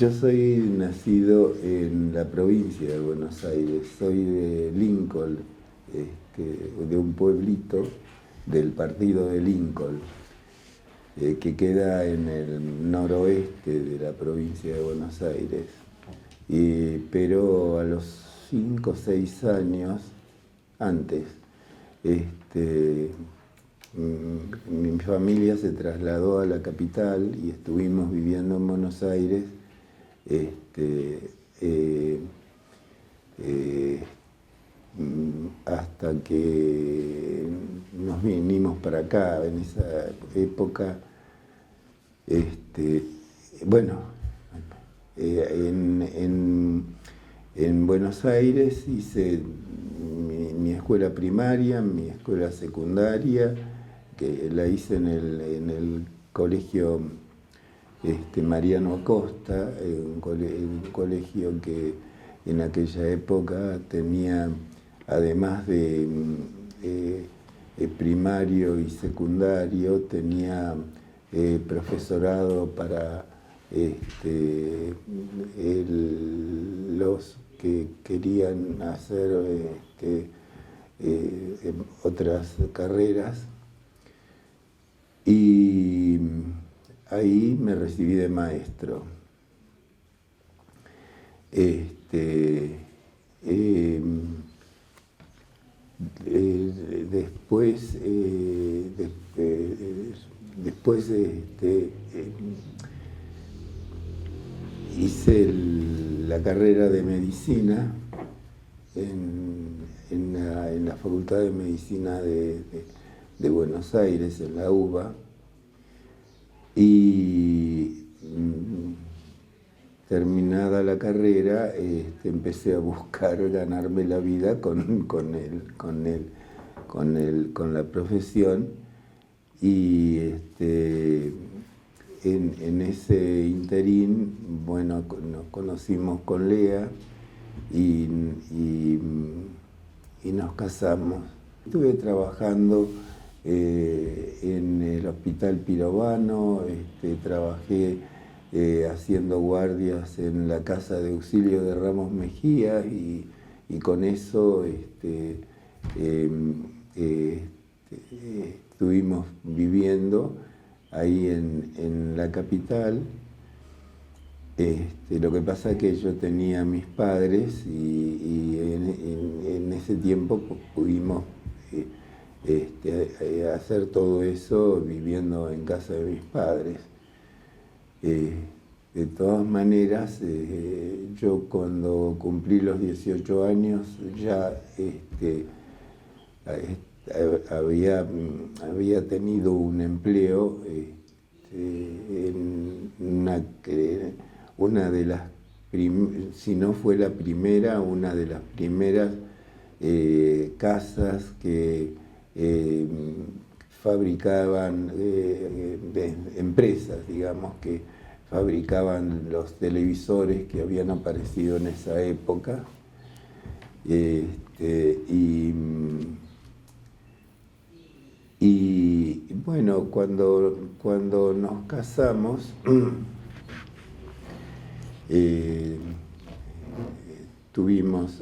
Yo soy nacido en la provincia de Buenos Aires, soy de Lincoln, de un pueblito del partido de Lincoln, que queda en el noroeste de la provincia de Buenos Aires. Pero a los 5 o 6 años, antes, mi familia se trasladó a la capital y estuvimos viviendo en Buenos Aires hasta que nos vinimos para acá. En esa época, en Buenos Aires hice mi escuela primaria, mi escuela secundaria, que la hice en el colegio Mariano Acosta, un colegio que en aquella época tenía, además de primario y secundario, tenía profesorado para los que querían hacer otras carreras, y ahí me recibí de maestro. Después hice la carrera de medicina en la Facultad de Medicina de Buenos Aires, en la UBA, y terminada la carrera empecé a buscar ganarme la vida con la profesión, y en ese interín, bueno, nos conocimos con Lea y nos casamos. Estuve trabajando en el Hospital Pirovano, trabajé haciendo guardias en la Casa de Auxilio de Ramos Mejía, y con eso estuvimos viviendo ahí en la capital. Lo que pasa es que yo tenía a mis padres y en ese tiempo pudimos hacer todo eso viviendo en casa de mis padres. De todas maneras, yo cuando cumplí los 18 años ya había tenido un empleo en una de las, si no fue la primera, una de las primeras casas que fabricaban, empresas, digamos, que fabricaban los televisores que habían aparecido en esa época. Y bueno, cuando nos casamos, tuvimos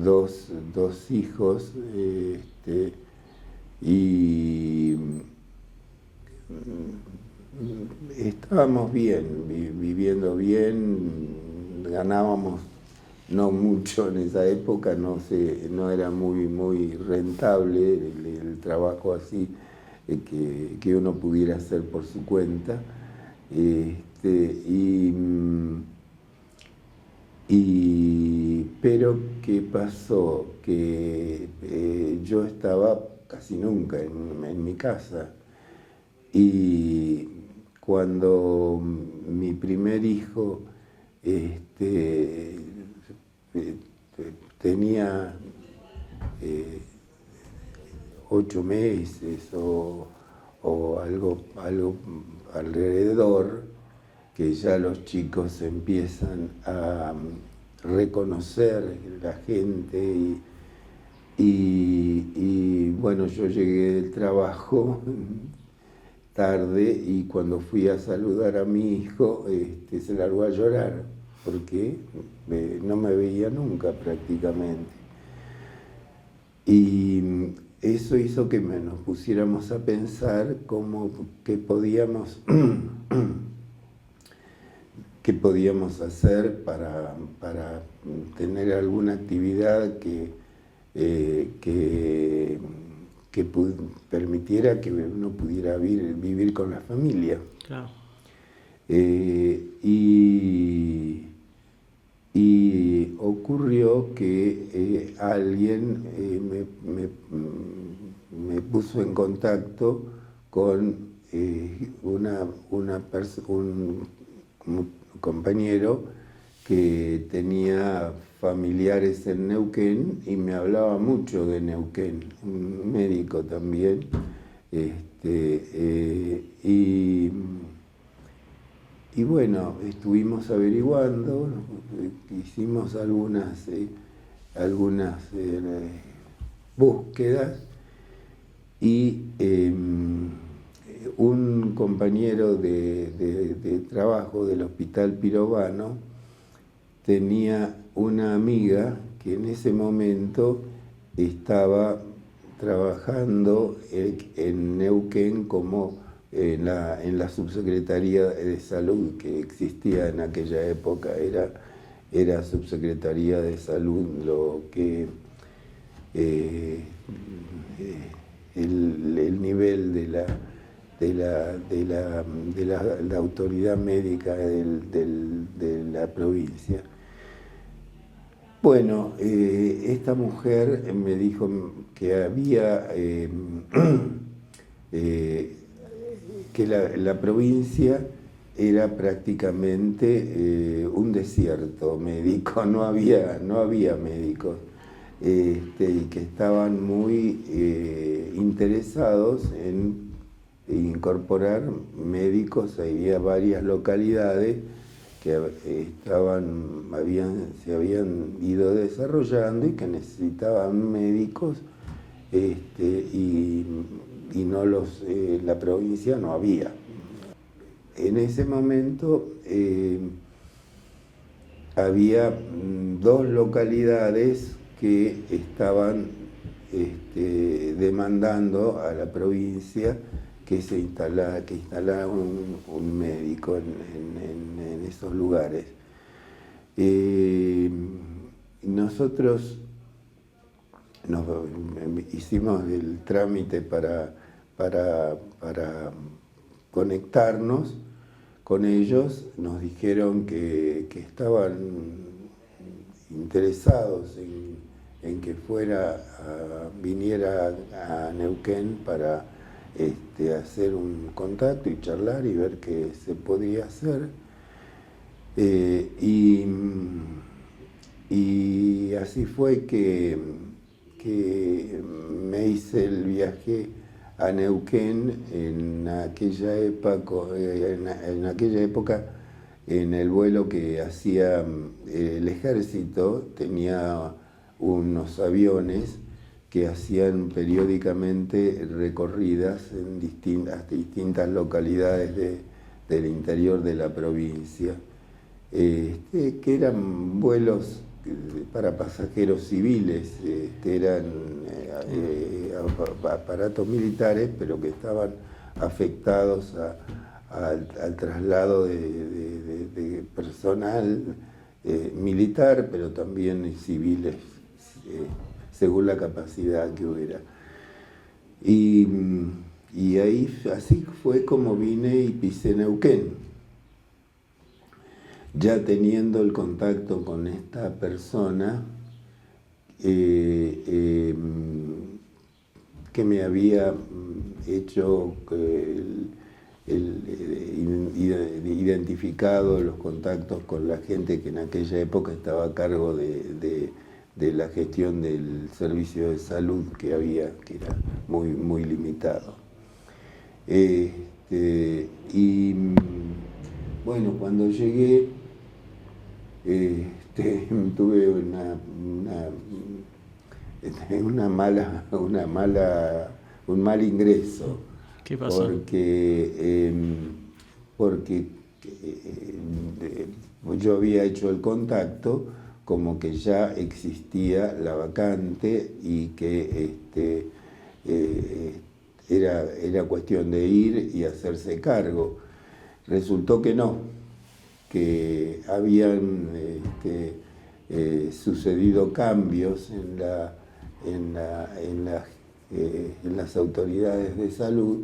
dos hijos, y estábamos bien, viviendo bien, ganábamos no mucho en esa época, no era muy rentable el trabajo así que uno pudiera hacer por su cuenta. Pero ¿qué pasó? Que yo estaba casi nunca en mi casa, y cuando mi primer hijo tenía 8 meses o algo alrededor, que ya los chicos empiezan a reconocer la gente, y bueno, yo llegué del trabajo tarde, y cuando fui a saludar a mi hijo, se largó a llorar, porque no me veía nunca prácticamente. Y eso hizo que nos pusiéramos a pensar qué podíamos hacer para tener alguna actividad que permitiera que uno pudiera vivir con la familia. Claro. Y ocurrió que alguien me puso en contacto con un compañero que tenía familiares en Neuquén y me hablaba mucho de Neuquén, un médico también. Y bueno, estuvimos averiguando, hicimos algunas búsquedas, y un compañero de trabajo del Hospital Pirovano tenía una amiga que en ese momento estaba trabajando en Neuquén como en la subsecretaría de salud que existía en aquella época. Era subsecretaría de salud lo que el nivel de la autoridad médica de la provincia. Bueno, esta mujer me dijo que había que la provincia era prácticamente un desierto médico, no había médicos, y que estaban muy interesados en incorporar médicos. Había varias localidades que se habían ido desarrollando y que necesitaban médicos, y no la provincia no había. En ese momento había dos localidades que estaban demandando a la provincia que instalara un médico en esos lugares. Nosotros hicimos el trámite para conectarnos con ellos. Nos dijeron que estaban interesados en que viniera a Neuquén para hacer un contacto y charlar y ver qué se podía hacer. Y así fue que me hice el viaje a Neuquén en aquella época, en el vuelo que hacía el ejército. Tenía unos aviones que hacían periódicamente recorridas en distintas localidades del interior de la provincia, que eran vuelos para pasajeros civiles, eran aparatos militares, pero que estaban afectados al traslado de personal militar, pero también civiles, según la capacidad que hubiera. Y así fue como vine y pisé Neuquén. Ya teniendo el contacto con esta persona que me había hecho identificado los contactos con la gente que en aquella época estaba a cargo de la gestión del servicio de salud que era muy, muy limitado. Y bueno, cuando llegué, tuve un mal ingreso. ¿Qué pasó? Porque yo había hecho el contacto como que ya existía la vacante y que era cuestión de ir y hacerse cargo. Resultó que no, que habían sucedido cambios en las autoridades de salud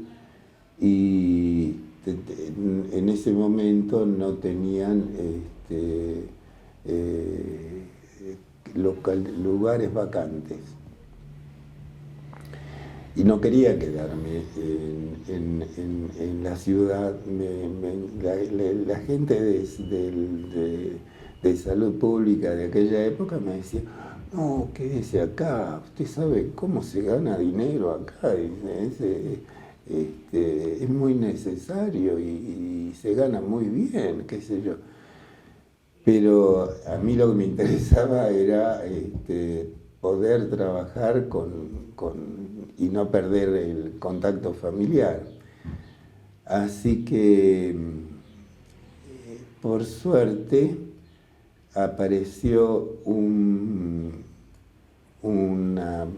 y en ese momento no tenían lugares vacantes. Y no quería quedarme en la ciudad. La gente de salud pública de aquella época me decía, no, quédese acá, usted sabe cómo se gana dinero acá, es muy necesario y se gana muy bien, qué sé yo. Pero a mí lo que me interesaba era poder trabajar y no perder el contacto familiar. Así que, por suerte, apareció una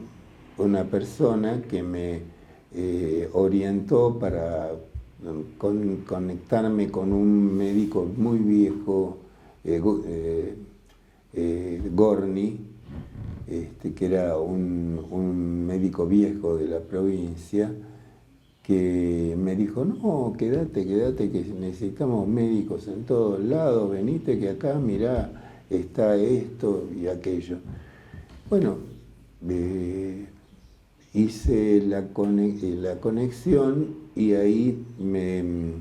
persona que me orientó para conectarme con un médico muy viejo, Gorni, que era un médico viejo de la provincia, que me dijo, no, quédate, que necesitamos médicos en todos lados, venite que acá, mirá, está esto y aquello. Bueno, hice la conexión y ahí me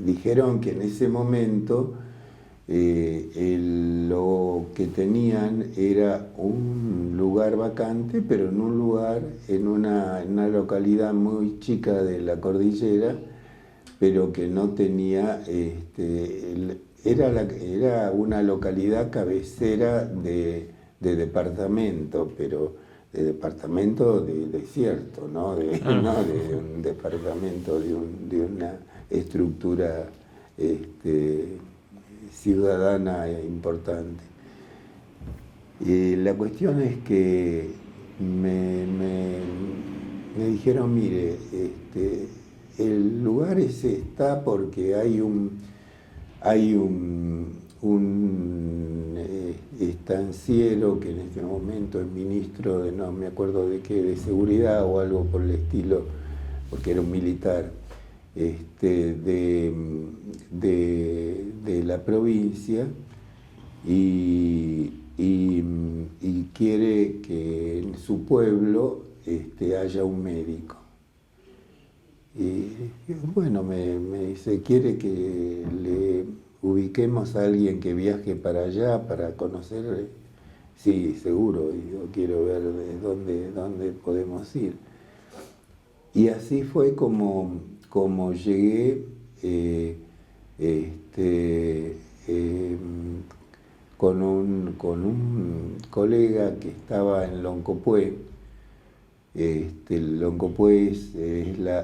dijeron que en ese momento lo que tenían era un lugar vacante, pero en un lugar, en una localidad muy chica de la cordillera, pero que no tenía, era una localidad cabecera de departamento, pero de departamento de desierto, no de un departamento, de una estructura ciudadana importante. La cuestión es que me dijeron, mire, el lugar ese está porque hay un estanciero que en este momento es ministro de, no me acuerdo de qué, de seguridad o algo por el estilo, porque era un militar, de la provincia y quiere que en su pueblo haya un médico. Y bueno, me dice, ¿quiere que le ubiquemos a alguien que viaje para allá para conocer? Sí, seguro, yo quiero ver de dónde podemos ir. Y así fue como llegué con un colega que estaba en Loncopué. Loncopué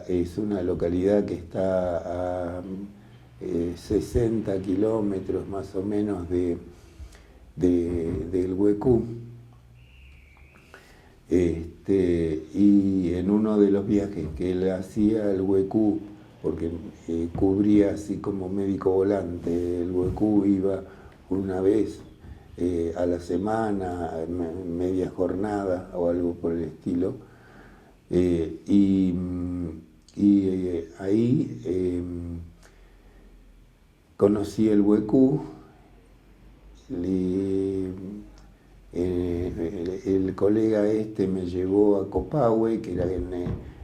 es una localidad que está a 60 kilómetros más o menos del Huecú. Y en uno de los viajes que él hacía al Huecú, porque cubría así como médico volante, el Huecú iba una vez a la semana, media jornada o algo por el estilo, ahí conocí el Huecú. El colega me llevó a Copahue, que era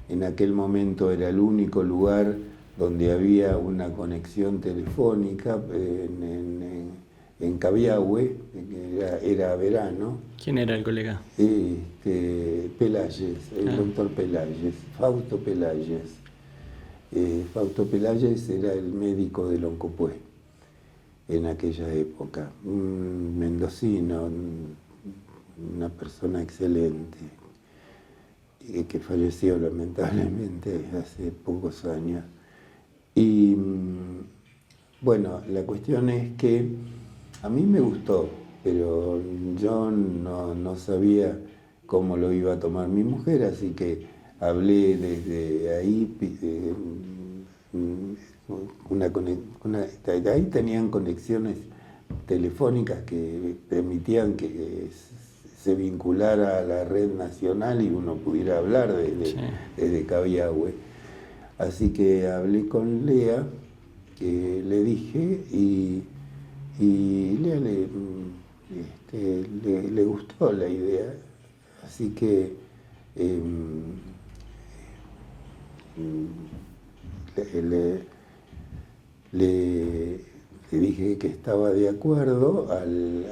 en aquel momento era el único lugar donde había una conexión telefónica en Cabiahue, era verano. ¿Quién era el colega? Pelayes, el doctor Pelayes, Fausto Pelayes. Fausto Pelayes era el médico de Loncopué en aquella época, un mendocino, una una persona excelente, que falleció lamentablemente hace pocos años. Y bueno, la cuestión es que a mí me gustó, pero yo no sabía cómo lo iba a tomar mi mujer, así que hablé desde ahí, de ahí tenían conexiones telefónicas que permitían que se vinculara a la red nacional y uno pudiera hablar desde Cabiahue. Así que hablé con Lea, que le dije, y Lea le gustó la idea, así que le dije que estaba de acuerdo al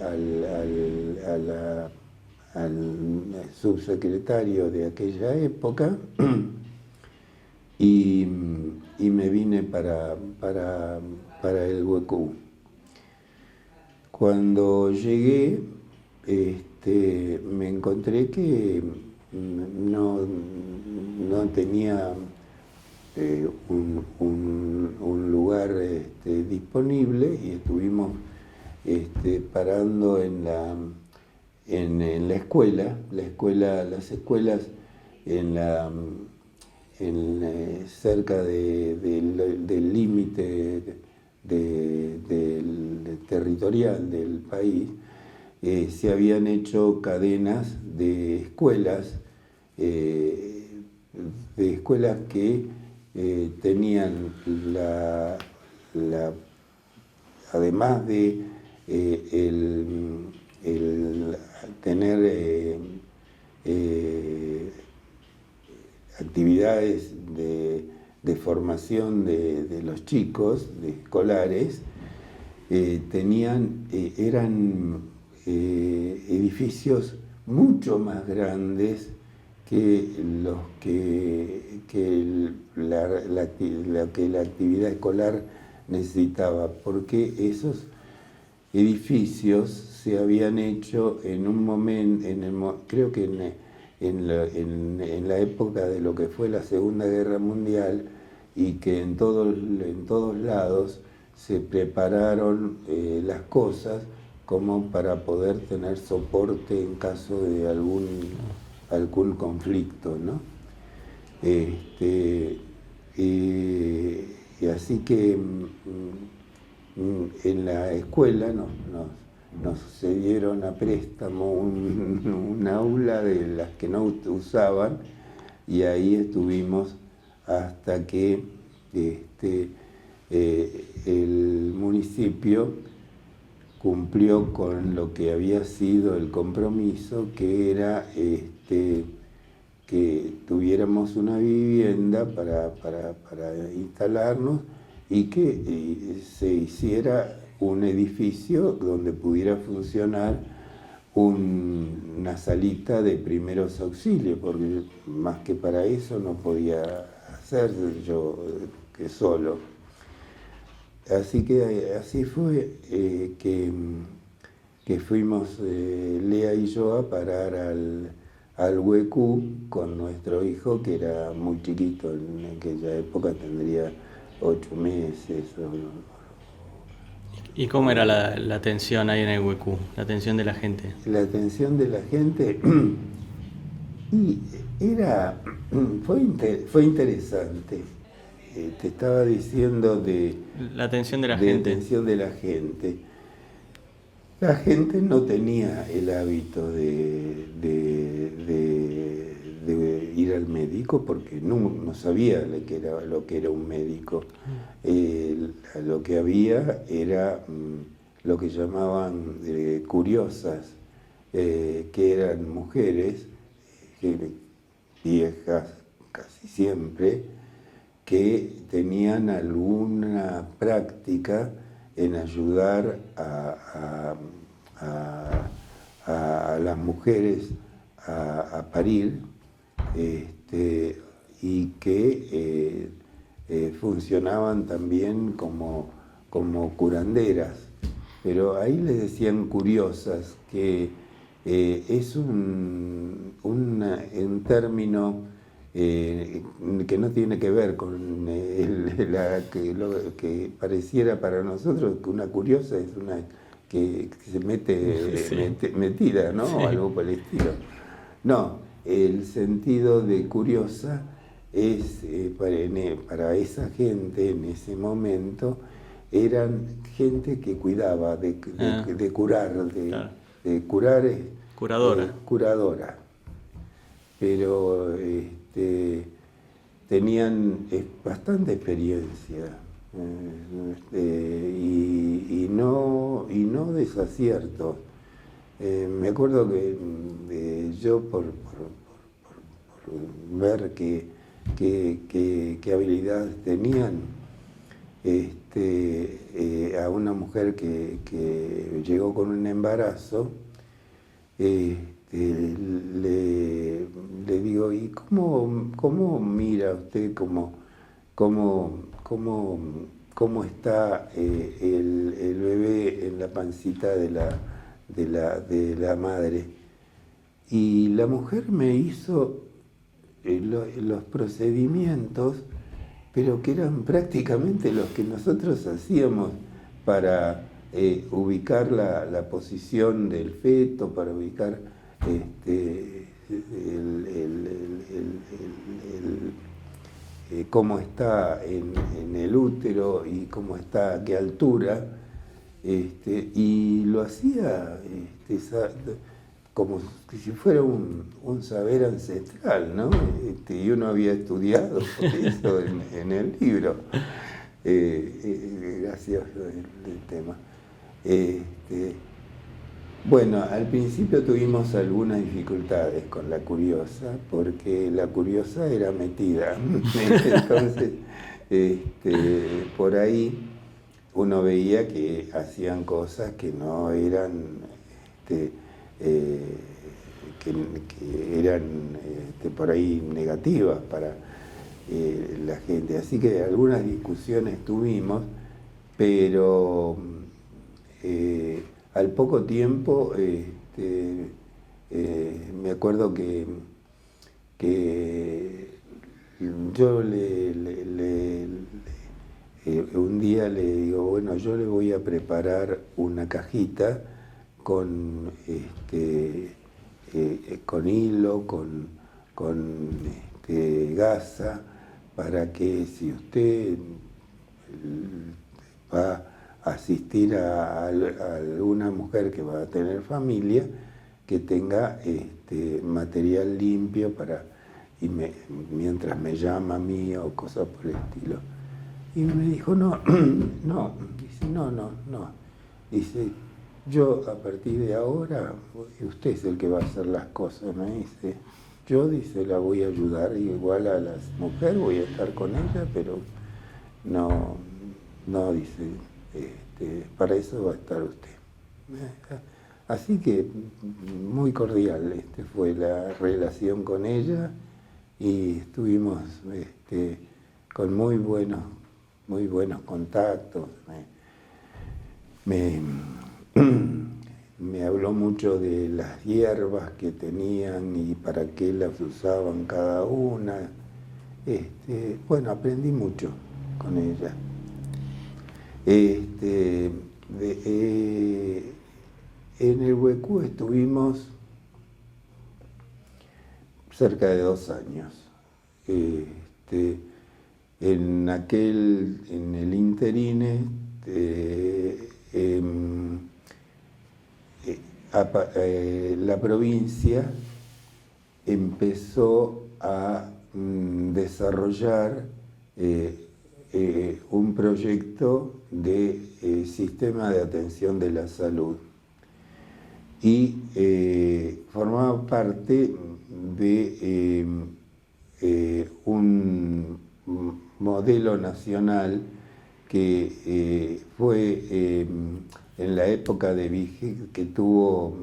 subsecretario de aquella época y me vine para el Huecú. Cuando llegué, me encontré que no tenía un lugar disponible y estuvimos parando en la escuela. Las escuelas cerca del límite del territorial del país, se habían hecho cadenas de escuelas que tenían además de tener actividades de formación de los chicos, de escolares, eran edificios mucho más grandes que los que la actividad escolar necesitaba, porque esos edificios se habían hecho en un momento, creo que en la época de lo que fue la Segunda Guerra Mundial, y que en todos lados se prepararon las cosas como para poder tener soporte en caso de algún conflicto, ¿no? Y así que en la escuela nos cedieron a préstamo un aula de las que no usaban, y ahí estuvimos hasta que el municipio cumplió con lo que había sido el compromiso, que era que tuviéramos una vivienda para instalarnos y que se hiciera un edificio donde pudiera funcionar una salita de primeros auxilios, porque más que para eso no podía hacer yo que solo. Así que así fue que fuimos Lea y yo a parar al Huecú con nuestro hijo, que era muy chiquito, en aquella época tendría 8 meses. ¿Y cómo era la atención ahí en el Huecú, la atención de la gente? La atención de la gente y fue interesante. Te estaba diciendo de la atención de la gente. Atención de la gente. La gente no tenía el hábito de ir al médico, porque no sabía lo que era un médico. Lo que había era lo que llamaban curiosas, que eran mujeres viejas casi siempre, que tenían alguna práctica en ayudar a las mujeres a parir, y que funcionaban también como curanderas, pero ahí les decían curiosas, que es un término que no tiene que ver con que pareciera para nosotros que una curiosa es una que se metida, ¿no? Sí. Algo por el estilo. No, el sentido de curiosa es para esa gente en ese momento eran gente que cuidaba de curar, Claro. de curar, Curadora. curadora. Pero tenían bastante experiencia y no desaciertos. Me acuerdo que yo por ver qué habilidades tenían, a una mujer que llegó con un embarazo, le digo, ¿y cómo mira usted cómo está el bebé en la pancita de la madre? Y la mujer me hizo los procedimientos, pero que eran prácticamente los que nosotros hacíamos para ubicar la posición del feto, para ubicar cómo está en el útero y cómo está, a qué altura, y lo hacía como si fuera un saber ancestral, ¿no? Y uno había estudiado eso en el libro. Gracioso el tema. Bueno, al principio tuvimos algunas dificultades con la curiosa, porque la curiosa era metida. Entonces, por ahí uno veía que hacían cosas que no eran, que eran por ahí negativas para la gente. Así que algunas discusiones tuvimos, pero al poco tiempo me acuerdo que yo un día le digo, bueno, yo le voy a preparar una cajita con hilo, con gasa, para que si usted va a asistir a alguna mujer que va a tener familia, que tenga material limpio mientras me llama a mí o cosas por el estilo. Y me dijo, no, dice, no. Dice, yo a partir de ahora, usted es el que va a hacer las cosas, me dice. Yo, dice, la voy a ayudar, igual a las mujeres, voy a estar con ella, pero no, dice, para eso va a estar usted. Así que muy cordial fue la relación con ella y estuvimos con muy buenos contactos. Me habló mucho de las hierbas que tenían y para qué las usaban cada una. Bueno, aprendí mucho con ella. En el Huecú estuvimos cerca de 2 años. En el interine, la provincia empezó a desarrollar un proyecto de sistema de atención de la salud y formaba parte de un modelo nacional que fue en la época de Vigil, que tuvo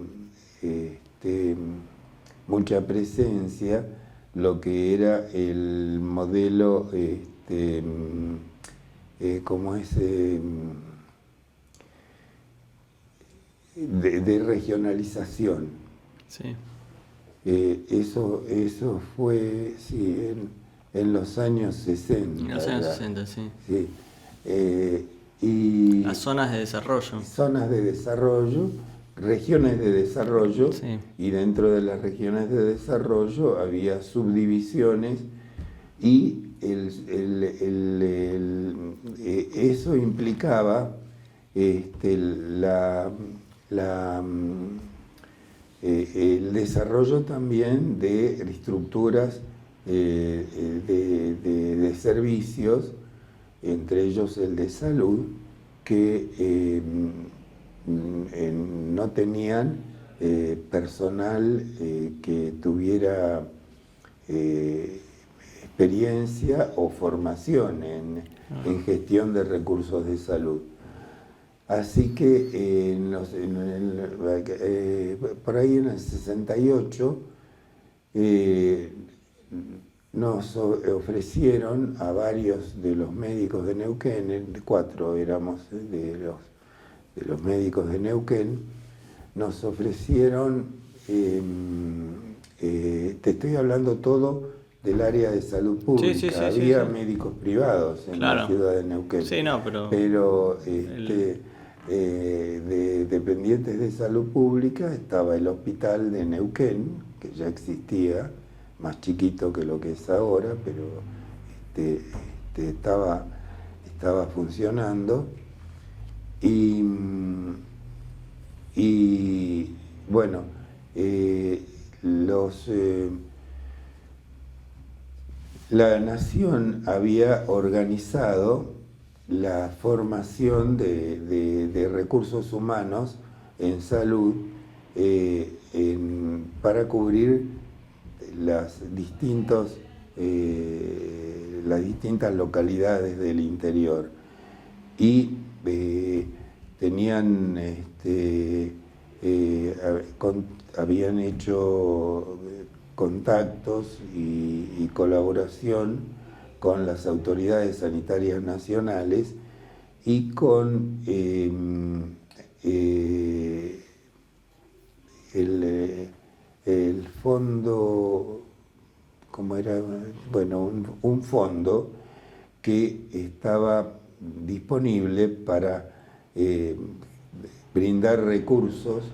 mucha presencia, lo que era el modelo como es de regionalización. Sí. Eso fue, sí, en los años 60. En los años ya. 60, sí. Sí. Y Las zonas de desarrollo. zonas de desarrollo, regiones de desarrollo, Sí. y dentro de las regiones de desarrollo había subdivisiones y eso implicaba el desarrollo también de estructuras de servicios, entre ellos el de salud, que no tenían personal que tuviera experiencia o formación en gestión de recursos de salud. Así que por ahí en el 68 nos ofrecieron a varios de los médicos de Neuquén, 4 éramos de los médicos de Neuquén, nos ofrecieron, te estoy hablando todo del área de salud pública, Sí, había sí. médicos privados en la ciudad de Neuquén, Sí, no, pero de dependientes de salud pública estaba el hospital de Neuquén, que ya existía, más chiquito que lo que es ahora, pero estaba funcionando. Y bueno, la Nación había organizado la formación de recursos humanos en salud para cubrir las distintas localidades del interior. Y tenían habían hecho contactos y colaboración con las autoridades sanitarias nacionales y con el fondo, ¿cómo era? Bueno, un fondo que estaba disponible para brindar recursos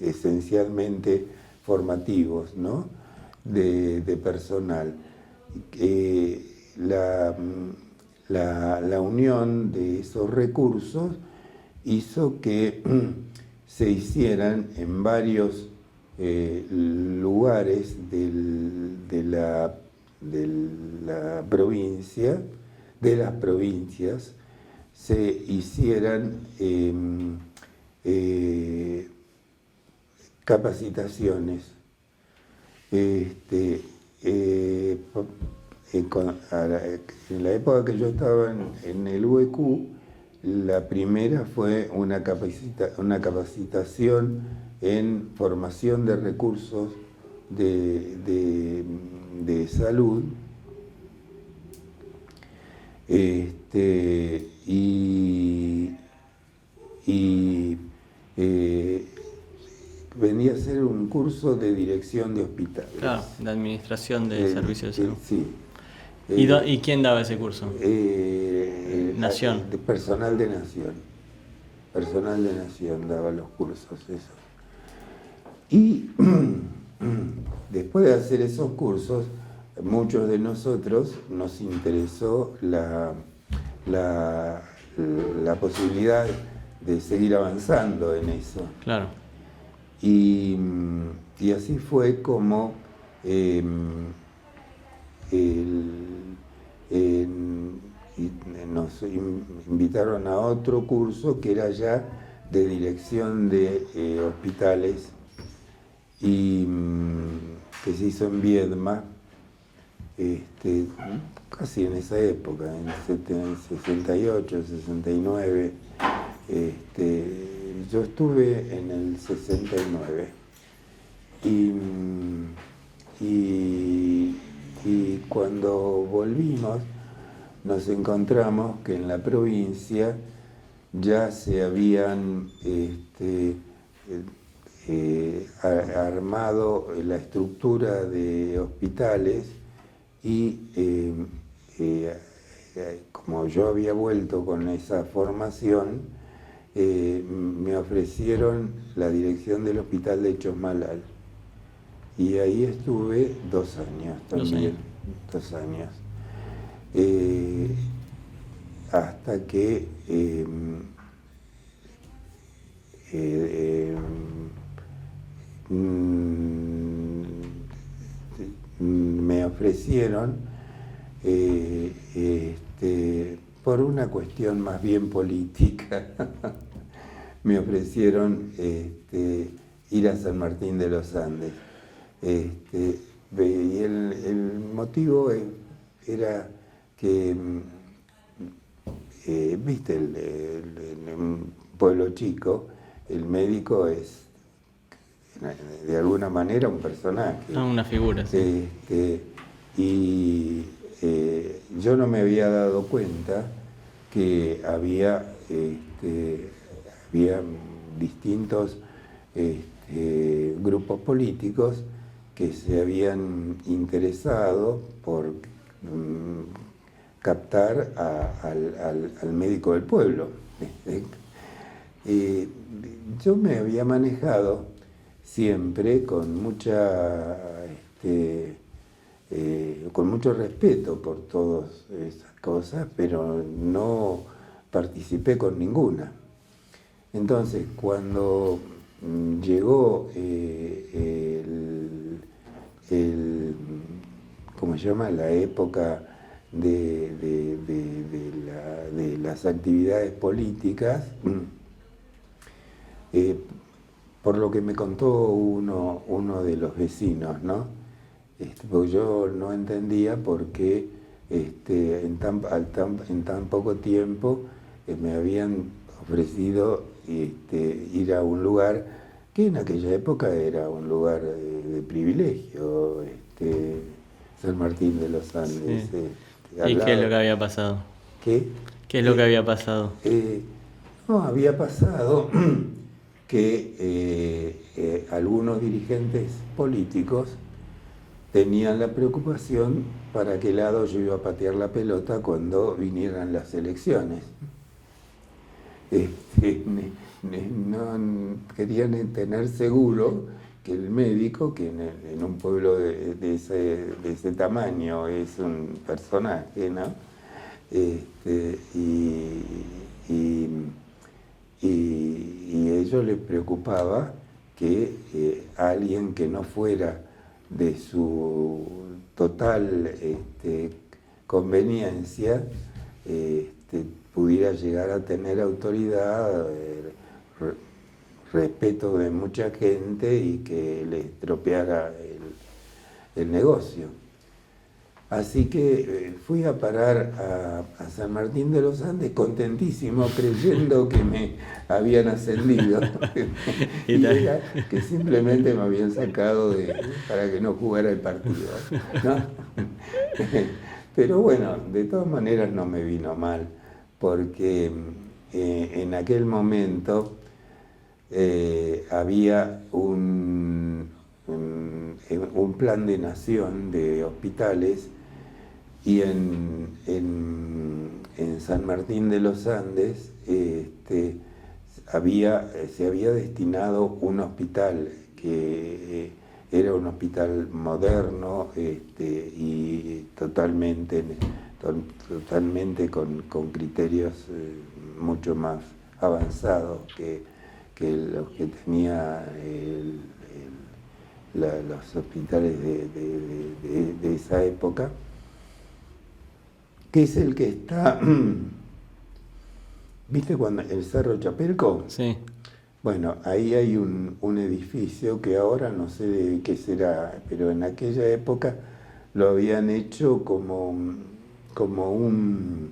esencialmente formativos, ¿no? de personal. La unión de esos recursos hizo que se hicieran en varios lugares de las provincias, se hicieran capacitaciones. En la época que yo estaba en el UEQ, la primera fue una capacitación en formación de recursos de salud, venía a ser un curso de dirección de hospitales. Claro, de administración de servicios de salud. Sí. ¿Y quién daba ese curso? Nación. Personal de Nación. Personal de Nación daba los cursos, eso. Y después de hacer esos cursos, muchos de nosotros nos interesó la posibilidad de seguir avanzando en eso. Claro. Y así fue como nos invitaron a otro curso que era ya de dirección de hospitales, y que se hizo en Viedma, casi en esa época, en 68, 69. Yo estuve en el 69 y cuando volvimos nos encontramos que en la provincia ya se habían armado la estructura de hospitales y como yo había vuelto con esa formación, me ofrecieron la dirección del hospital de Chosmalal. Y ahí estuve 2 años también, 2 años. Hasta que me ofrecieron, por una cuestión más bien política, me ofrecieron ir a San Martín de los Andes. Y el motivo era que, viste, en un pueblo chico, el médico es de alguna manera un personaje. Una figura, sí. Y yo no me había dado cuenta que había distintos grupos políticos que se habían interesado por captar al médico del pueblo. Yo me había manejado siempre con mucho respeto por todas esas cosas, pero no participé con ninguna. Entonces, cuando llegó ¿cómo se llama?, la época de las actividades políticas, por lo que me contó uno de los vecinos, ¿no? Porque yo no entendía por qué en tan poco tiempo me habían ofrecido ir a un lugar que en aquella época era un lugar de privilegio, San Martín de los Andes. Sí. ¿Y qué es lo que había pasado? ¿Qué? ¿Qué es lo que había pasado? No, había pasado que algunos dirigentes políticos tenían la preocupación para qué lado yo iba a patear la pelota cuando vinieran las elecciones. No querían tener seguro que el médico, que en un pueblo de ese tamaño es un personaje, ¿no? Y a ellos les preocupaba que alguien que no fuera de su total conveniencia pudiera llegar a tener autoridad, respeto de mucha gente y que le estropeara el negocio. Así que fui a parar a San Martín de los Andes contentísimo, creyendo que me habían ascendido y era que simplemente me habían sacado para que no jugara el partido, ¿no? Pero bueno, de todas maneras no me vino mal, porque en aquel momento había un plan de nación de hospitales y en San Martín de los Andes se había destinado un hospital que era un hospital moderno y totalmente con criterios mucho más avanzados que los que tenía los hospitales de esa época, que es el que está, ¿viste cuando el Cerro Chapelco? Sí. Bueno, ahí hay un edificio que ahora no sé de qué será, pero en aquella época lo habían hecho como un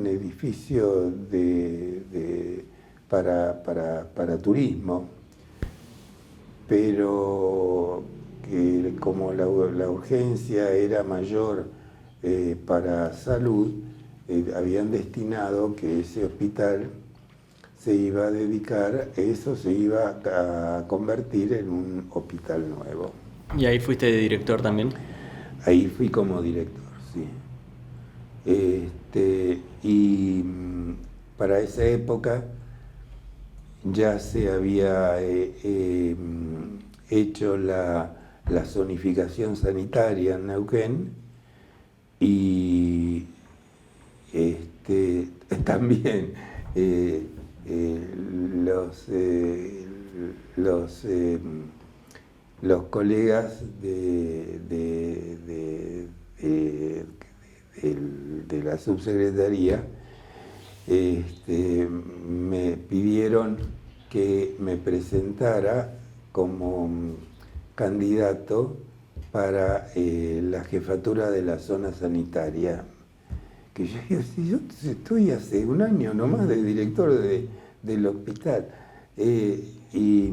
edificio para turismo, pero que como la urgencia era mayor para salud, habían destinado que ese hospital se iba a dedicar, eso se iba a convertir en un hospital nuevo. ¿Y ahí fuiste de director también? Ahí fui como director, sí. Y para esa época ya se había hecho la zonificación sanitaria en Neuquén y también los colegas de la subsecretaría me pidieron que me presentara como candidato para la jefatura de la zona sanitaria. Que yo digo, si yo estoy hace un año nomás de director del hospital, y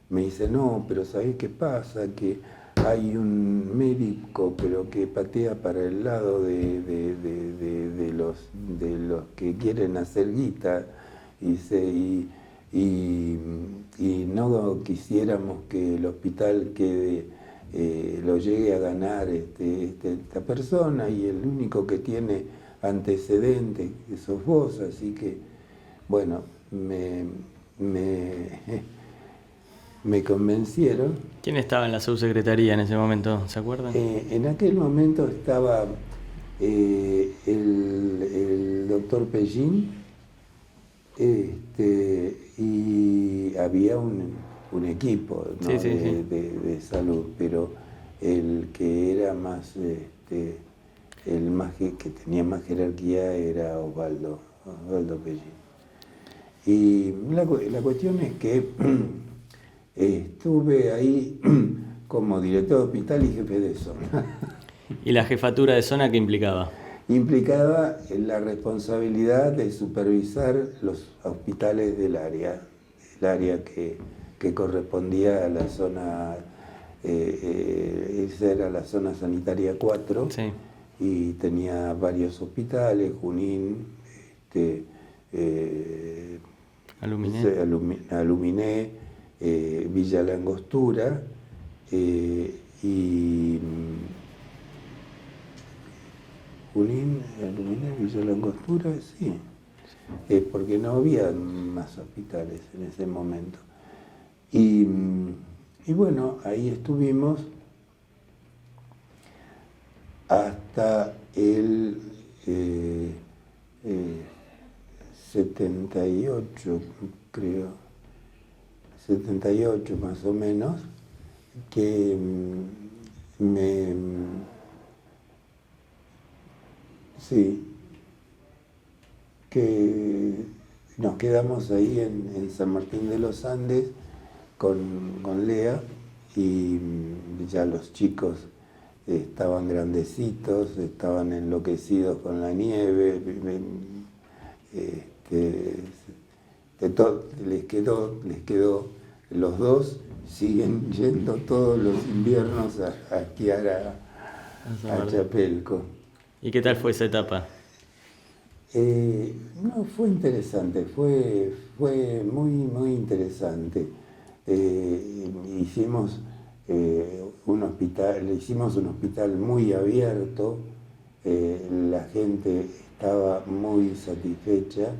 me dice, no, pero ¿sabés qué pasa? Que hay un médico, pero que patea para el lado de los que quieren hacer guita, y no quisiéramos que el hospital lo llegue a ganar esta persona, y el único que tiene antecedentes sos vos, así que, bueno, me convencieron. ¿Quién estaba en la subsecretaría en ese momento? ¿Se acuerdan? En aquel momento estaba el doctor Pellín, y había un equipo, ¿no? Sí, sí, de salud, pero el que era más, que tenía más jerarquía era Osvaldo Pellín. Y la cuestión es que estuve ahí como director de hospital y jefe de zona. ¿Y la jefatura de zona qué implicaba? Implicaba la responsabilidad de supervisar los hospitales del área que correspondía a la zona, esa era la zona sanitaria 4, Sí. Y tenía varios hospitales, Junín, Aluminé, Villa Langostura, y Junín, Aluminé, Villa Langostura, sí, porque no había más hospitales en ese momento. Y bueno, ahí estuvimos hasta el 78, creo, 78 más o menos, que que nos quedamos ahí en San Martín de los Andes con Lea, y ya los chicos estaban grandecitos, estaban enloquecidos con la nieve, les quedó, los dos siguen yendo todos los inviernos a esquiar a Chapelco. ¿Y qué tal fue esa etapa? No, fue interesante, fue muy, muy interesante. Hicimos un hospital muy abierto, la gente estaba muy satisfecha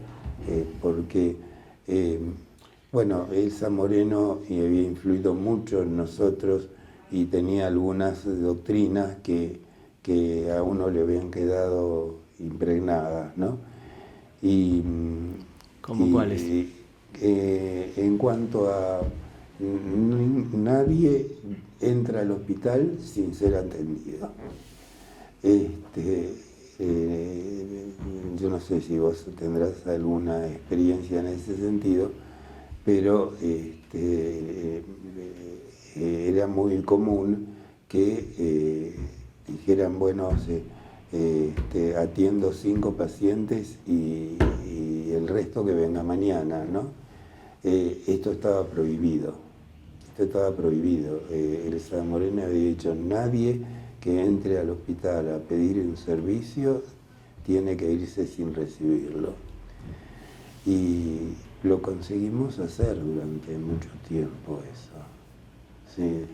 porque, bueno, Elsa Moreno había influido mucho en nosotros y tenía algunas doctrinas que a uno le habían quedado impregnadas, ¿no? ¿Cómo cuáles? En cuanto a nadie entra al hospital sin ser atendido. Yo no sé si vos tendrás alguna experiencia en ese sentido, pero era muy común que dijeran, bueno, atiendo 5 pacientes y el resto que venga mañana, ¿no? Esto estaba prohibido. Elsa Moreno había dicho, nadie que entre al hospital a pedir un servicio tiene que irse sin recibirlo. Y lo conseguimos hacer durante mucho tiempo eso. Sí.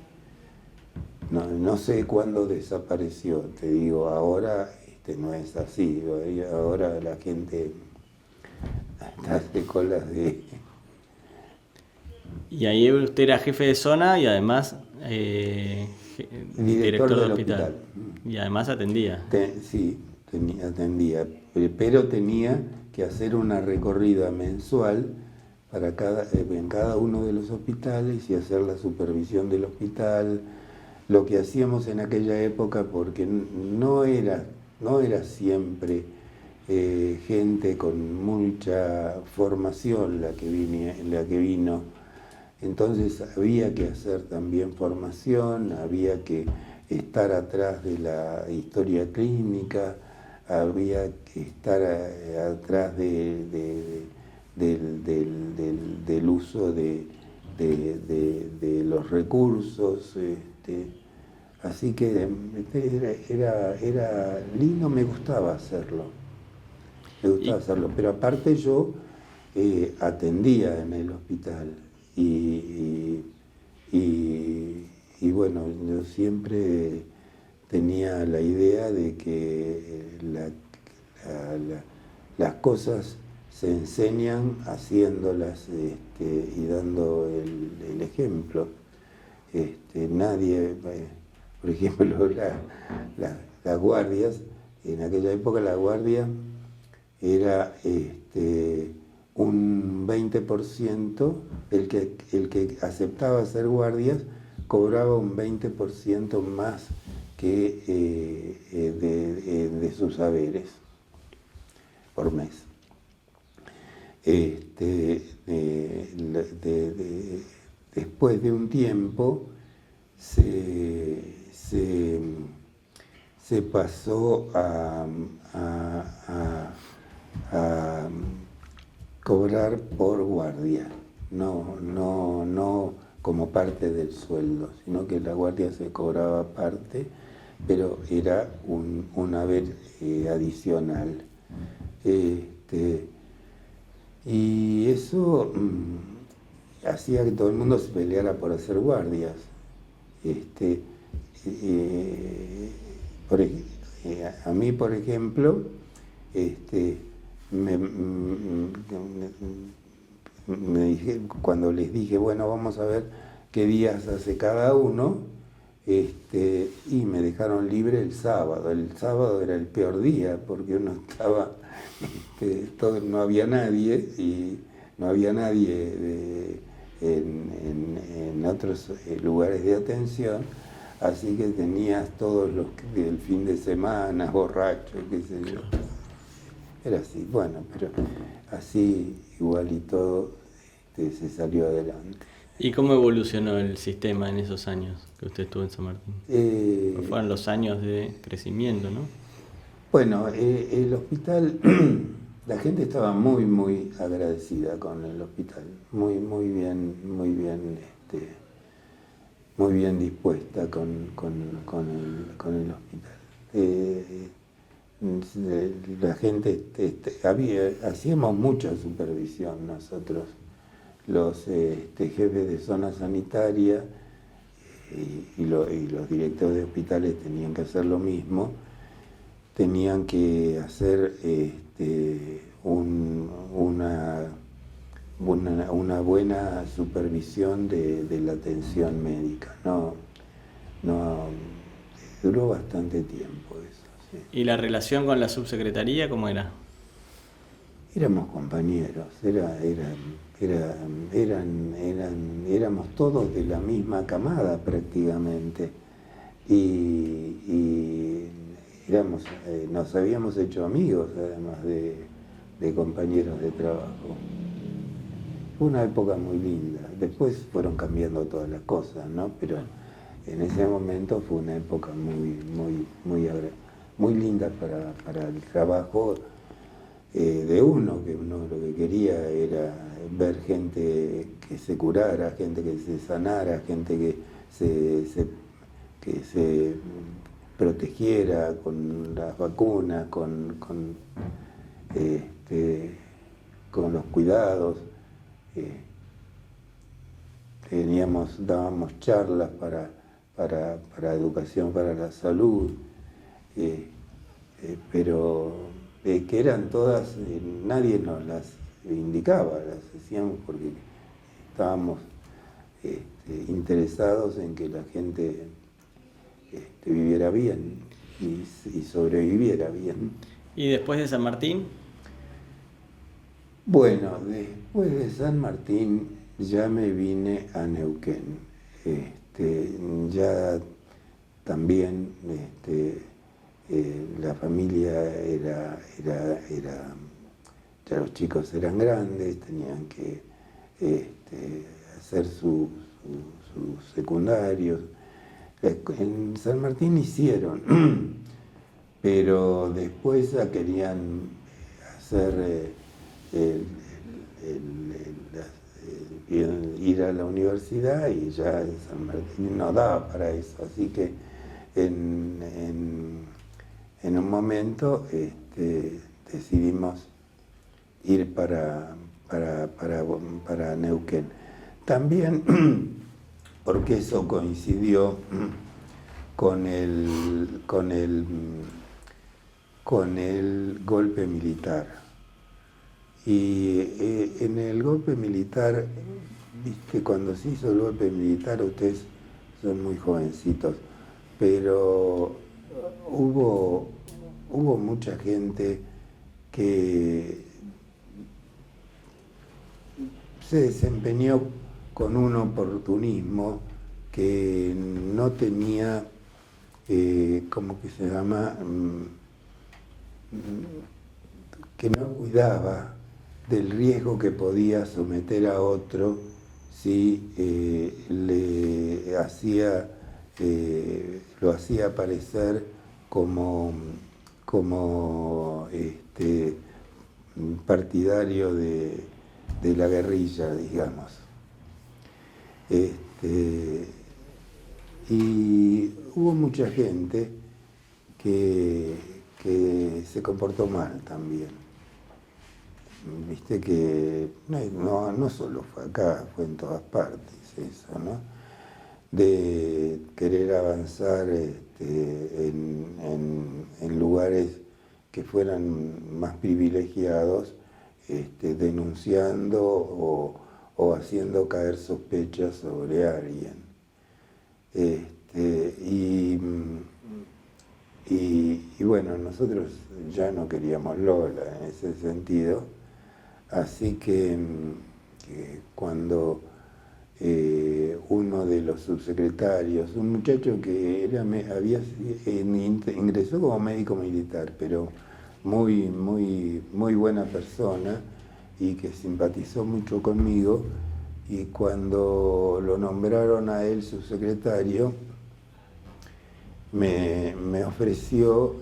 No sé cuándo desapareció, te digo, ahora no es así. Ahora la gente hace colas de... Y ahí usted era jefe de zona y además director del hospital. Y además atendía. Sí, atendía, pero tenía que hacer una recorrida mensual en cada uno de los hospitales y hacer la supervisión del hospital, lo que hacíamos en aquella época, porque no era siempre gente con mucha formación la que vino. Entonces había que hacer también formación, había que estar atrás de la historia clínica, había que estar atrás del uso de los recursos. Así que era lindo, me gustaba hacerlo. Pero aparte yo atendía en el hospital y bueno, yo siempre tenía la idea de que las cosas se enseñan haciéndolas y dando el ejemplo. Nadie, por ejemplo, las guardias, en aquella época la guardia era un 20%, el que aceptaba ser guardias cobraba un 20% más que de sus haberes por mes. Después de un tiempo se pasó a cobrar por guardia, no como parte del sueldo, sino que la guardia se cobraba aparte, pero era un haber adicional. Y eso hacía que todo el mundo se peleara por hacer guardias. A mí, por ejemplo, cuando les dije, bueno, vamos a ver qué días hace cada uno, y me dejaron libre el sábado. El sábado era el peor día porque uno estaba, no había nadie y no había nadie en otros lugares de atención, así que tenías todos los del fin de semana, borrachos, qué sé yo. Era así, bueno, pero así igual y todo se salió adelante. ¿Y cómo evolucionó el sistema en esos años que usted estuvo en San Martín? Fueron los años de crecimiento, ¿no? Bueno, el hospital, la gente estaba muy, muy agradecida con el hospital, muy bien dispuesta con el hospital. La gente, hacíamos mucha supervisión nosotros, los jefes de zona sanitaria y los directores de hospitales tenían que hacer lo mismo, tenían que hacer una buena supervisión de la atención médica. No, duró bastante tiempo eso. Sí. ¿Y la relación con la subsecretaría cómo era? Éramos compañeros, éramos todos de la misma camada prácticamente y nos habíamos hecho amigos además de compañeros de trabajo. Fue una época muy linda, después fueron cambiando todas las cosas, ¿no? Pero en ese momento fue una época muy linda para el trabajo de uno, que uno lo que quería era ver gente que se curara, gente que se sanara, gente que se protegiera con las vacunas, con los cuidados. Dábamos charlas para educación, para la salud, pero que eran todas, nadie nos las indicaba, las hacíamos porque estábamos interesados en que la gente viviera bien y sobreviviera bien. ¿Y después de San Martín? Bueno, después de San Martín ya me vine a Neuquén. Ya también la familia ya los chicos eran grandes, tenían que hacer sus secundarios. En San Martín hicieron, pero después ya querían hacer ir a la universidad y ya en San Martín no daba para eso, así que en un momento decidimos ir para Neuquén. También porque eso coincidió con el golpe militar. Y en el golpe militar, viste, cuando se hizo el golpe militar, ustedes son muy jovencitos, pero hubo mucha gente que se desempeñó con un oportunismo que no tenía, ¿cómo que se llama? Que no cuidaba del riesgo que podía someter a otro si lo hacía parecer como partidario de la guerrilla, digamos. Y hubo mucha gente que se comportó mal también. Viste que no solo fue acá, fue en todas partes eso, ¿no? De querer avanzar en lugares que fueran más privilegiados, denunciando o haciendo caer sospechas sobre alguien. Y bueno, nosotros ya no queríamos Lola en ese sentido, así que cuando uno de los subsecretarios, un muchacho que ingresó como médico militar, pero muy buena persona y que simpatizó mucho conmigo, y cuando lo nombraron a él subsecretario, me ofreció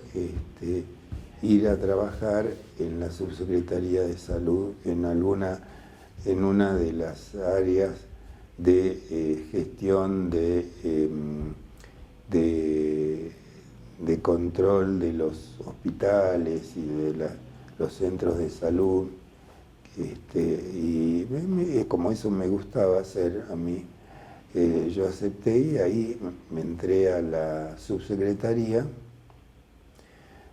ir a trabajar en la Subsecretaría de Salud en una de las áreas de gestión de control de los hospitales y de los centros de salud, y como eso me gustaba hacer a mí, yo acepté y ahí me entré a la subsecretaría,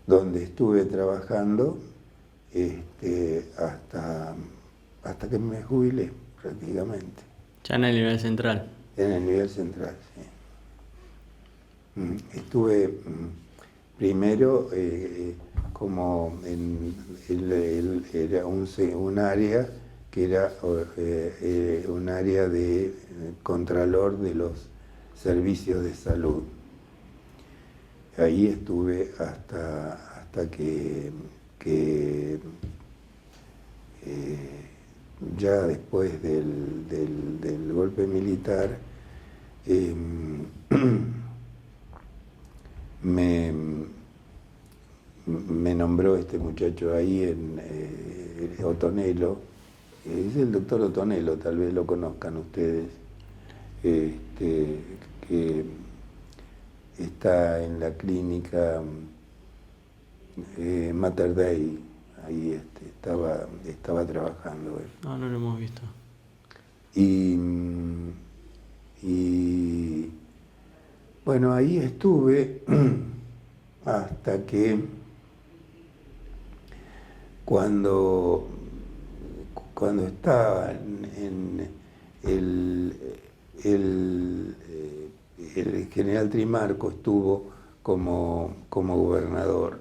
donde estuve trabajando hasta que me jubilé prácticamente. Ya en el nivel central. En el nivel central, sí. Estuve primero como era un área que era un área de contralor de los servicios de salud. Ahí estuve hasta que ya después del golpe militar me nombró este muchacho ahí en Otonelo, es el doctor Otonelo, tal vez lo conozcan ustedes, que está en la clínica Mater Dei, ahí estaba trabajando él. No lo hemos visto. Y bueno, ahí estuve hasta que cuando estaba en el general Trimarco estuvo como gobernador,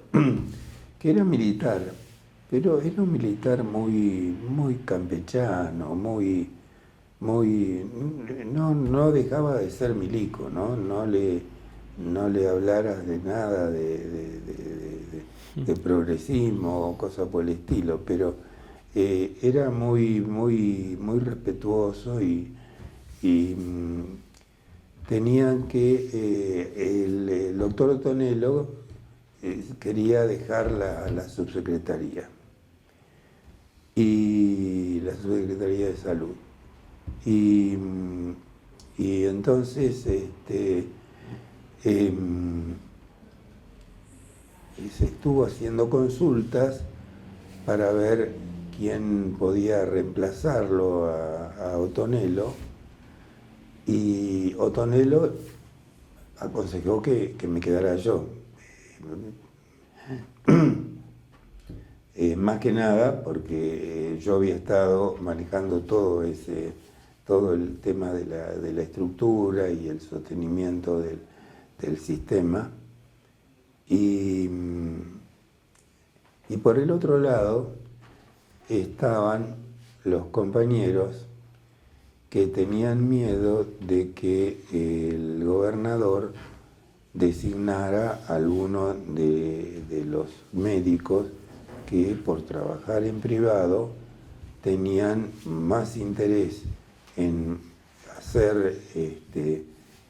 que era militar, pero era un militar muy campechano, no dejaba de ser milico, no le hablaras de nada de progresismo o cosas por el estilo, pero era muy respetuoso y tenían que el doctor Ottonello quería dejar la subsecretaría de salud. Y entonces se estuvo haciendo consultas para ver quién podía reemplazarlo a Ottonello, y Ottonello aconsejó que me quedara yo. Más que nada porque yo había estado manejando todo el tema de la estructura y el sostenimiento del sistema. Y por el otro lado estaban los compañeros que tenían miedo de que el gobernador designara a alguno de los médicos que por trabajar en privado tenían más interés en hacer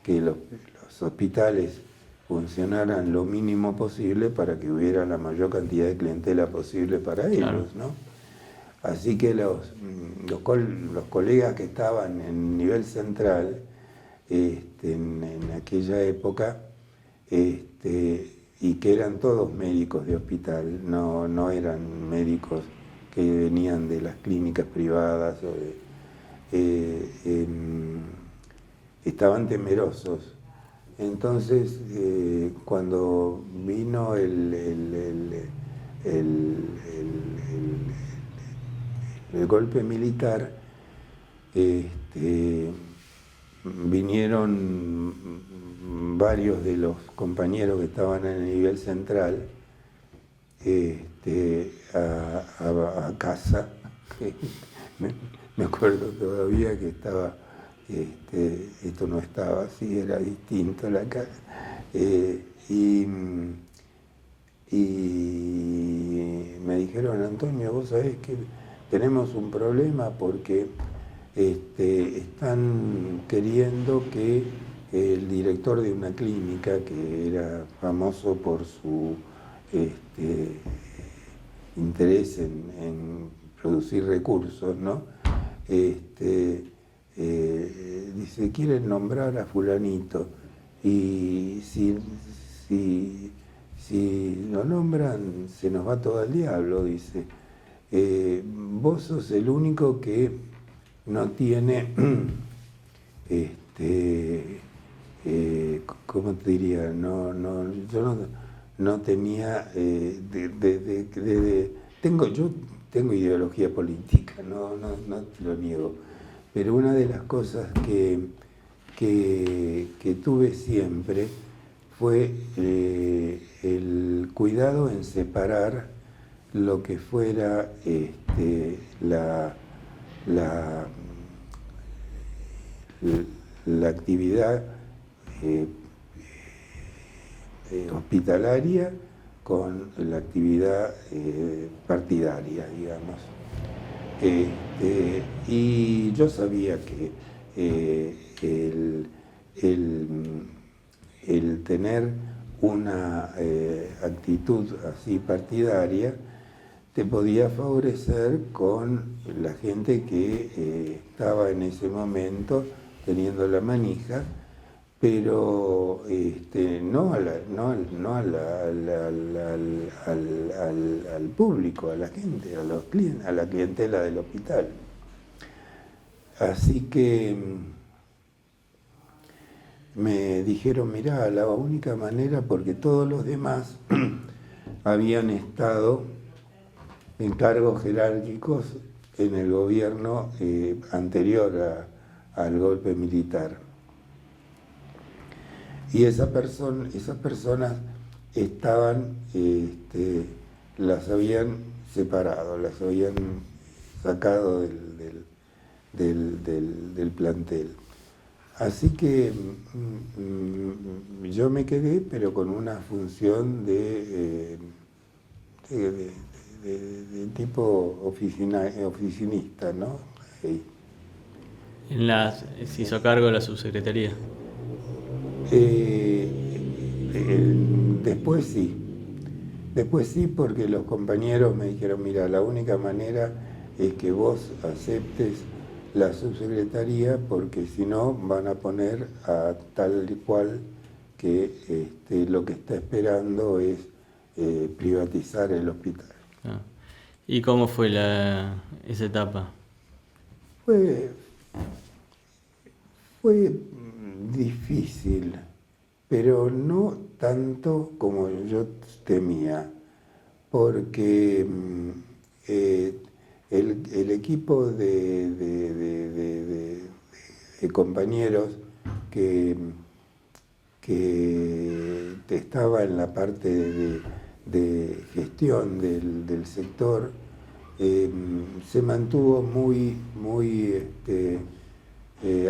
que los hospitales funcionaran lo mínimo posible para que hubiera la mayor cantidad de clientela posible para ellos, claro, ¿no? Así que los colegas que estaban en nivel central en aquella época, y que eran todos médicos de hospital, no eran médicos que venían de las clínicas privadas, estaban temerosos. Entonces, cuando vino el golpe militar, vinieron varios de los compañeros que estaban en el nivel central a casa. Me acuerdo todavía que estaba, esto no estaba así, era distinto la casa. Y me dijeron: Antonio, vos sabés que tenemos un problema porque están queriendo que el director de una clínica que era famoso por su interés en producir recursos, ¿no? Dice, quieren nombrar a fulanito, y si lo nombran se nos va todo al diablo, dice. Vos sos el único que no tiene, ¿cómo te diría? Yo no tenía, yo tengo ideología política, no te lo niego, pero una de las cosas que tuve siempre fue el cuidado en separar lo que fuera la actividad hospitalaria con la actividad partidaria, digamos. Y yo sabía que el tener una actitud así partidaria te podía favorecer con la gente que estaba en ese momento teniendo la manija, pero no al público, a la gente, a los clientes, a la clientela del hospital. Así que me dijeron, mirá, la única manera, porque todos los demás habían estado en cargos jerárquicos en el gobierno anterior al golpe militar. Y esas personas estaban, las habían separado, las habían sacado del plantel. Así que yo me quedé, pero con una función de tipo oficinista, ¿no? Sí. Se hizo cargo de la subsecretaría. Después sí, porque los compañeros me dijeron, mira, la única manera es que vos aceptes la subsecretaría, porque si no van a poner a tal y cual que lo que está esperando es privatizar el hospital. Ah. ¿Y cómo fue esa etapa? Fue difícil, pero no tanto como yo temía, porque el equipo de compañeros que estaba en la parte de gestión del sector se mantuvo muy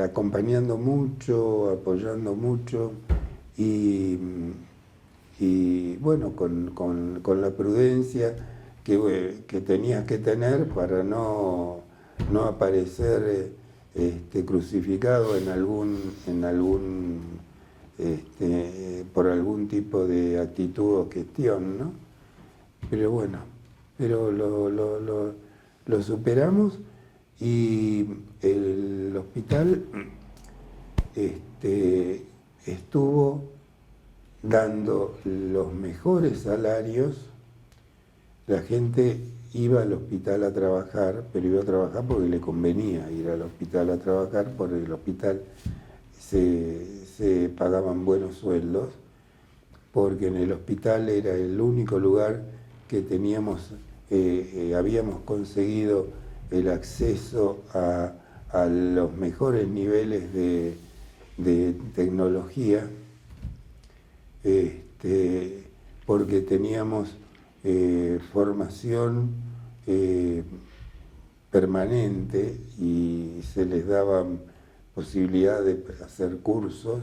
acompañando mucho, apoyando mucho y bueno, con la prudencia que tenías que tener para no aparecer crucificado por algún tipo de actitud o gestión, ¿no? Pero bueno, lo superamos. Y el hospital estuvo dando los mejores salarios. La gente iba al hospital a trabajar, pero iba a trabajar porque le convenía ir al hospital a trabajar, porque el hospital se pagaban buenos sueldos, porque en el hospital era el único lugar que teníamos, habíamos conseguido el acceso a los mejores niveles de tecnología, porque teníamos formación permanente y se les daba posibilidad de hacer cursos,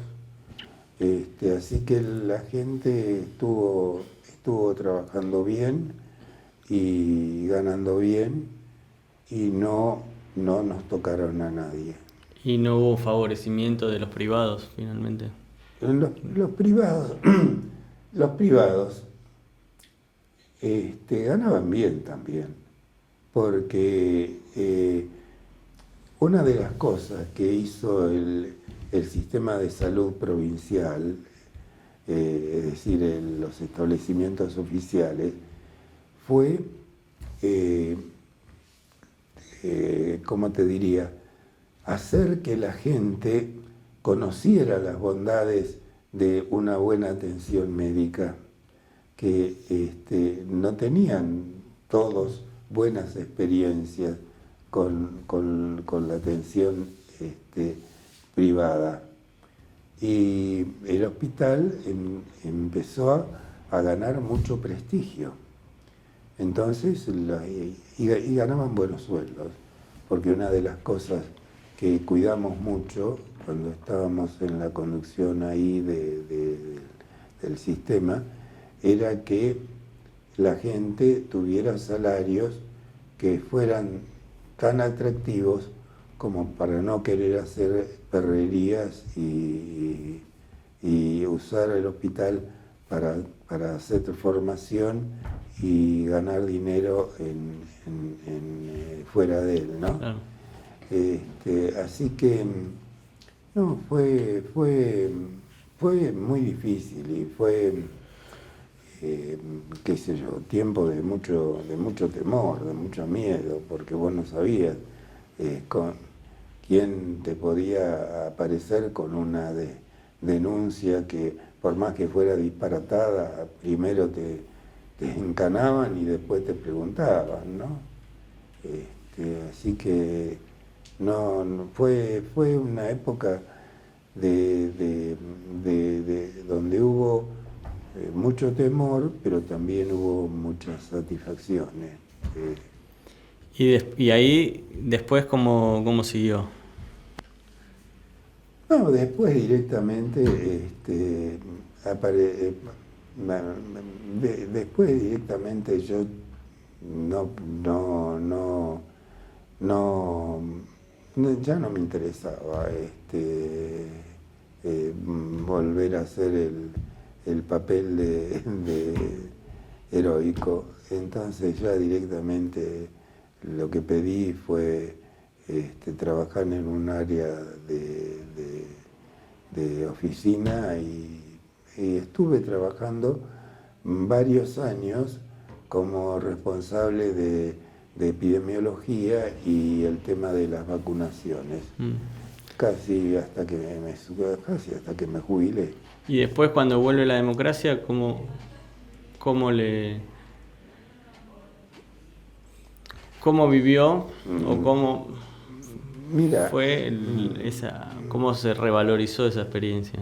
así que la gente estuvo trabajando bien y ganando bien. Y no nos tocaron a nadie. ¿Y no hubo favorecimiento de los privados finalmente? Los privados ganaban bien también, porque una de las cosas que hizo el sistema de salud provincial, es decir, los establecimientos oficiales, fue ¿cómo te diría?, hacer que la gente conociera las bondades de una buena atención médica, que no tenían todos buenas experiencias con la atención privada. Y el hospital empezó a ganar mucho prestigio. Entonces, y ganaban buenos sueldos, porque una de las cosas que cuidamos mucho cuando estábamos en la conducción ahí del sistema era que la gente tuviera salarios que fueran tan atractivos como para no querer hacer perrerías y usar el hospital para hacer formación y ganar dinero fuera de él, ¿no? Claro. Así que No, fue muy difícil y fue, qué sé yo, tiempo de mucho temor, de mucho miedo, porque vos no sabías con quién te podía aparecer con una denuncia que, por más que fuera disparatada, primero te encanaban y después te preguntaban, ¿no? Así que fue una época donde hubo mucho temor, pero también hubo muchas satisfacciones. ¿Y ahí después cómo siguió? No, después directamente, después directamente yo no, no, no, no, ya no me interesaba volver a hacer el papel de heroico. Entonces ya directamente lo que pedí fue trabajar en un área de oficina y estuve trabajando varios años como responsable de epidemiología y el tema de las vacunaciones, casi hasta que me jubilé. Y después cuando vuelve la democracia, ¿cómo vivió o cómo fue cómo se revalorizó esa experiencia?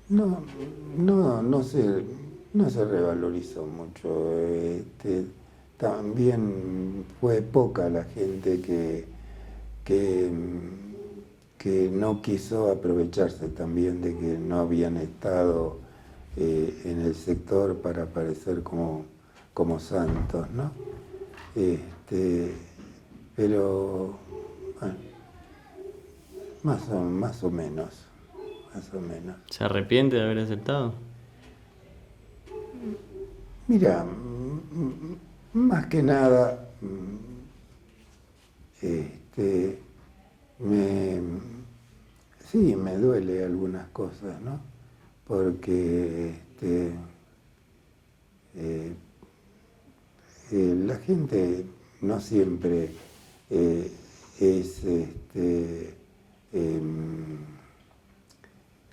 No se revalorizó mucho. También fue poca la gente que no quiso aprovecharse también de que no habían estado en el sector para aparecer como santos, ¿no? Pero bueno, más o menos. ¿Se arrepiente de haber aceptado? Mira, más que nada, sí, me duele algunas cosas, ¿no? Porque la gente no siempre es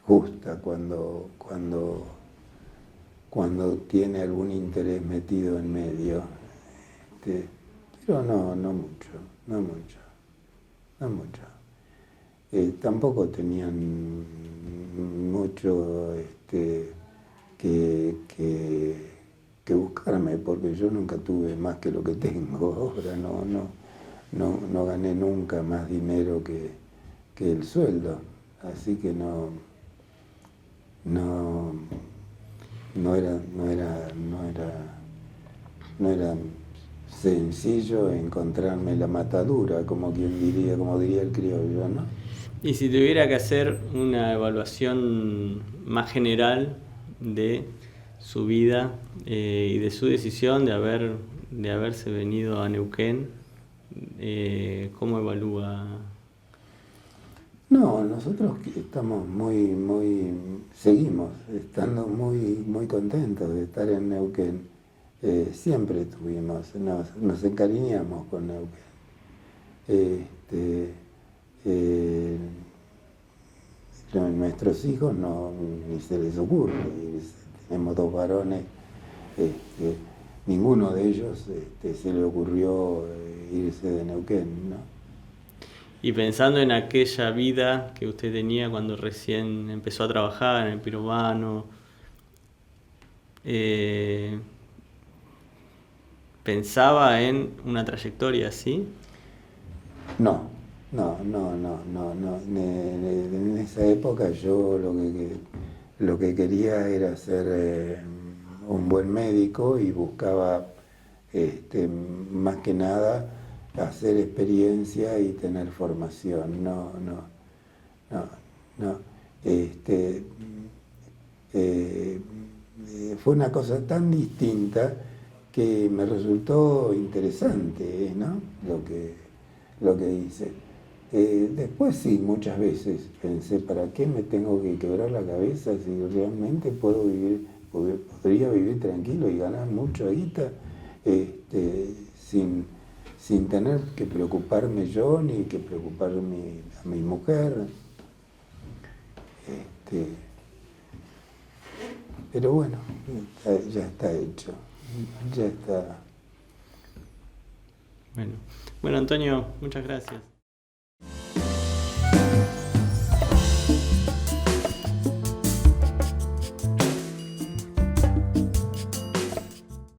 justa cuando tiene algún interés metido en medio. Pero no mucho. Tampoco tenían mucho que buscarme, porque yo nunca tuve más que lo que tengo ahora, no gané nunca más dinero que el sueldo, así que no era sencillo encontrarme la matadura, como diría el criollo, ¿no? Y si tuviera que hacer una evaluación más general de su vida y de su decisión de haberse venido a Neuquén, ¿cómo evalúa? No, nosotros estamos seguimos estando muy contentos de estar en Neuquén. Siempre nos encariñamos con Neuquén. Nuestros hijos ni se les ocurre, tenemos 2 varones, ninguno de ellos se le ocurrió irse de Neuquén, ¿no? Y pensando en aquella vida que usted tenía cuando recién empezó a trabajar en el pirobano, ¿pensaba en una trayectoria así? No. En esa época yo lo que quería era ser un buen médico y buscaba más que nada hacer experiencia y tener formación. Fue una cosa tan distinta que me resultó interesante, ¿no? Lo que hice. Después sí, muchas veces pensé, ¿para qué me tengo que quebrar la cabeza si realmente puedo vivir, podría vivir tranquilo y ganar mucha guita sin, sin tener que preocuparme yo ni que preocupar a mi mujer? Pero bueno, ya está hecho, ya está. Bueno, Antonio, muchas gracias.